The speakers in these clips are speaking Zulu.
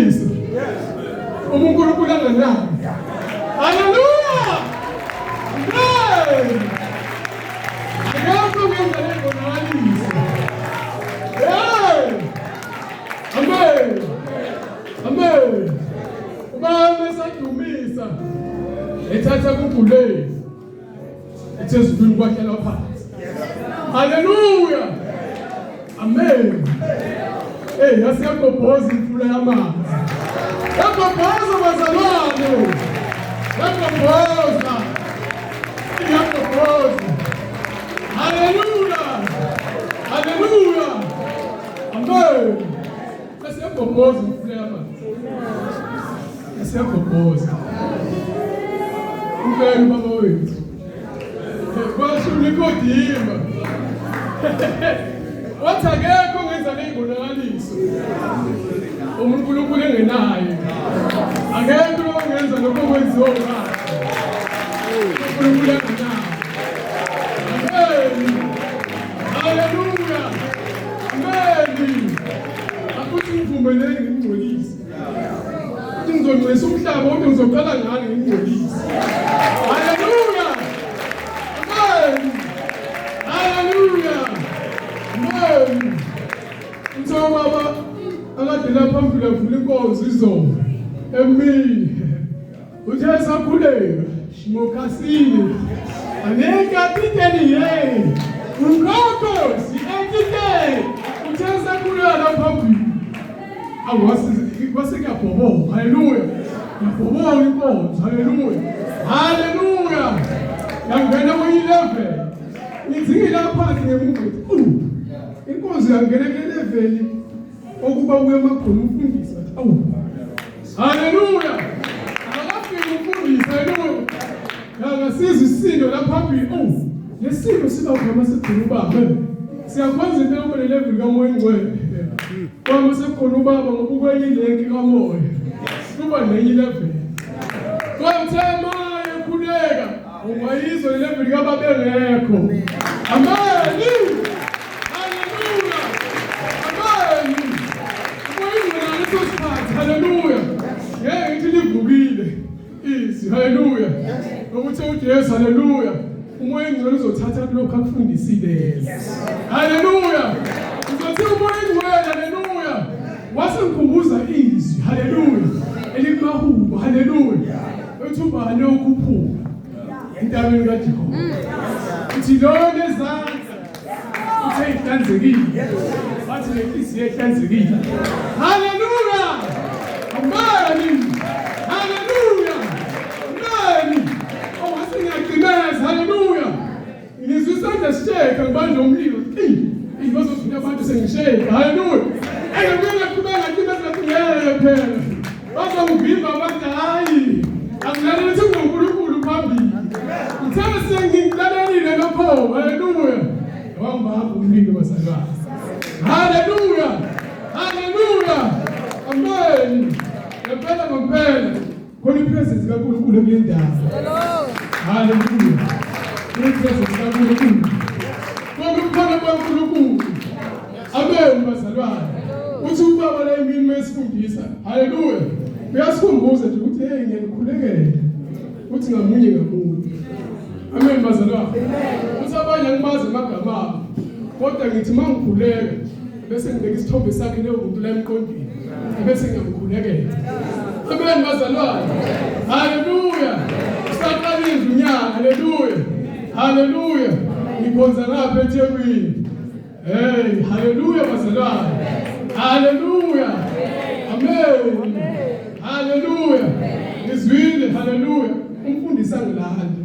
ngonakaliso. uNkulunkulu anganaki. Haleluya. Amen. Akekho ngenza lengonakaliso. Amen. Amen. Ubaba esadumisa ethatha kuGuleni ethezulwini kwakhe lapha. Haleluya. Amen. Yasiyagobhoza imfula yamanzi. Yagobhoza bazalwane. Yagobhoza. Yagobhoza. Haleluya. Haleluya. Amen. Yasiyagobhoza imfula yamanzi. Yasiyagobhoza. Umfelo baba wethu. Kwasho Nikodima. Wathi akekho ngenza lengonakaliso. uNkulunkulu engenaye. Akekho ongenza lokho kwenziwa ngakhe. uNkulunkulu engenaye. Amen. Haleluya. Amen. Akuthi ngivumeleke ngingcolise. Uthi ngizongcolisa umhlaba kodwa ngizoqala ngani ngingcolise. Haleluya. Amen. Haleluya. Amen. Mtho baba akadela phambili avula inkonzo izolo. Emini. Uthe sakhuleka shimokasile. Aneka piteni ye. Ungoko si entite. Uthe sakhuleka phambili. Awasi kuyabhoboka. Haleluya. Yabhoboka inkonzo. Haleluya. Haleluya. Yangena ku-11. Ngithi lapha ngemuva. Inkonzo yangena ku-11 okuba uye emakhona umfundisi athi awu. Haleluya. Akafika umfundisi. Haleluya. Ngasiza isisindo lapha phambili. Lesisindo sizawugama sekhona ubaba. Siyakwenza into yokubona level kamoya ingcwele. Kwama sekhona ubaba ngoba ukwenye ilenki kamoya. Kuba nenye level. Kwathema ekhuleka. Ungayizwa level kababa engekho. Amen. Haleluya. Ngithi livukile. Izi haleluya. Ukuthi uJesu haleluya. Umoya engcwele uzothatha lokho akufundisile. Haleluya. Uzothi umoya engcwele haleluya. Wasengikhumbuza izwi haleluya. Elimahubo haleluya. Ethubani okuphula. Entabeni kaJehova. Uthi lona ezandla. Uthe ihlanzekile. Wathi lenhliziyo ehlanzekile. Haleluya. Amen. Haleluya. Amen. Wasengiyaqineza haleluya. Ngizwe isandla sisheka ngibanje umlilo. Bazofuna abantu sengisheka. Haleluya. Engeke qhubeka ngiyaqineza phela. Bazongivimba abantu hayi. Angilale ukuthi uNkulunkulu phambili. Ngithanda sengilalelile lokho. Haleluya. Wambamba umlilo bazalwane. Haleluya. Haleluya. Amen. Ngempela ngempela. Khona ipresence kaNkulunkulu kule ndawo. Hello. Haleluya. Ipresence kaNkulunkulu. Ngokukhona kwaNkulunkulu. Amen bazalwane. Uthi ubaba la emini mesifundisa. Haleluya. Uyasikhumbuza nje ukuthi hey ngiyanikhulekela. Uthi ngamunye ngamunye. Amen bazalwane. Uthi abanye angibazi amagama abo. Kodwa ngithi mangikhuleka bese ngibeka isithombe sakhe leyo muntu la emqondweni. Bese ngiyamkhulekela. Amen bazalwane. Haleluya. Saqala izinyanga. Haleluya. Haleluya. Ngikhonza ngapha eThekwini. Hey, haleluya bazalwane. Haleluya. Amen. Haleluya. Ngizwile haleluya. Umfundisi angilanda.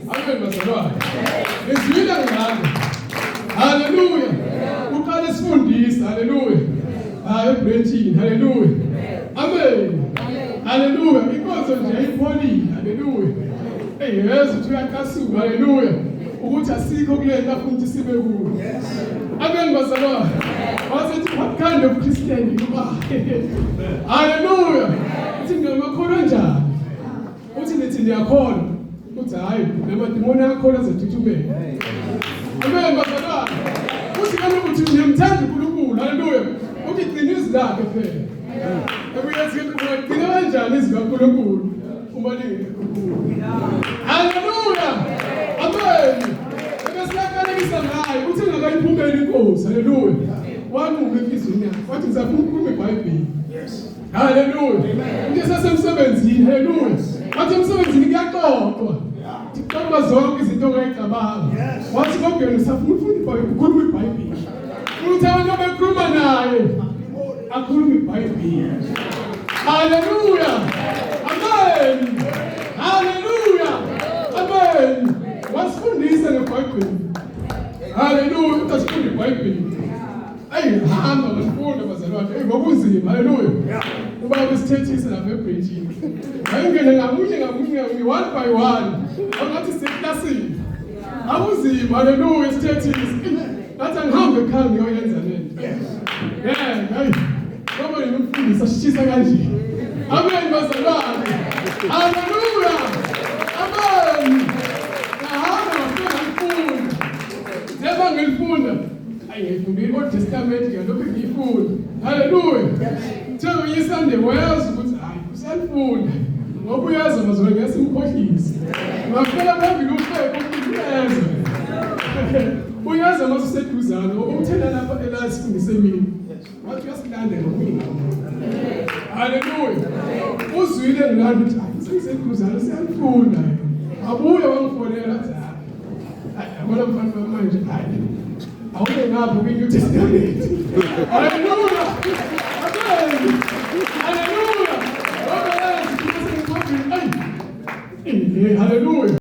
Amen bazalwane. Ngizwile ngilanda. Haleluya. Uqale sifundisa. Haleluya. Ebranchini. Haleluya. Amen. Haleluya. Inkonzo nje ipholile. Haleluya. Yesu uyakasuka. Haleluya. Ukuthi asikho kule afuna sibe kuyo. Amen bazalwane. Wasethi what kind of Christian you are? Haleluya. Uthi ngamakhono njani? Uthi nithi niyakholwa. Uthi hayi namadimoni yakholwa azathuthumela. Amen bazalwane. Uthi kaloku uthi ngiyamthanda uNkulunkulu. Haleluya. Uthi qinisa lakhe phela. Ungagcina kanjani izikaNkulunkulu uma lingekho kuwe? Haleluya. Amen. Besiyakalekisa ngayo uthi ngakayiphumeli inkosi. Haleluya. Wanquma enhliziyweni yakhe. Wathi ngizafuna ukukhuluma iBhayibheli. Yes. Haleluya. Nje sasemsebenzini. Haleluya. Wathi emsebenzini kuyaxoxwa. Kuxoxwa zonke izinto ongayicabanga. Wathi kodwa usafuna ukufunda iBhayibheli, ukhuluma iBhayibheli. Uthi abantu abakhuluma naye akhuluma iBhayibheli. Haleluya. Amen. Haleluya. Amen. Wasifundisa ngeBhayibheli. Haleluya. Utasifunda iBhayibheli. Hamba ngifunda bazalwane. Ngokunzima. Haleluya. Uba besithethisa lapha ebridgini. Ayingene ngamunye one by one. Awungathi seklasini. Awuzima. Haleluya isithethisa. Nathi angihambe ekhaya ngiyoyenza lento. Hayi. Ngoba ngimfundisa sishisa kanje. Amen bazalwane. Haleluya. Amen. Nahamba ngifuna ngifunda. Njengoba ngilifunda. Ngifundile iOld Testament ngalokho ngiyifunda. Haleluya. Njengoba yisande wayazi ukuthi hayi usalifunda. Ngoba uyazi amazwi ngesimkhohlisi. Ngafika phambili uphepho uyeza. Uyazi amazwi seduzana uthela lapha elasifundise mina. Wathi uyasilandela mina. Haleluya. Uzwile ngilanda ukuthi hayi seseduzana siyalifunda. Abuye wangifonela athi hayi yabona mfana manje hayi. Awuye ngapha kwiNew Testament. Haleluya. Amen. Haleluya. Ngoba yazi ukuthi sengikhokhile. Haleluya.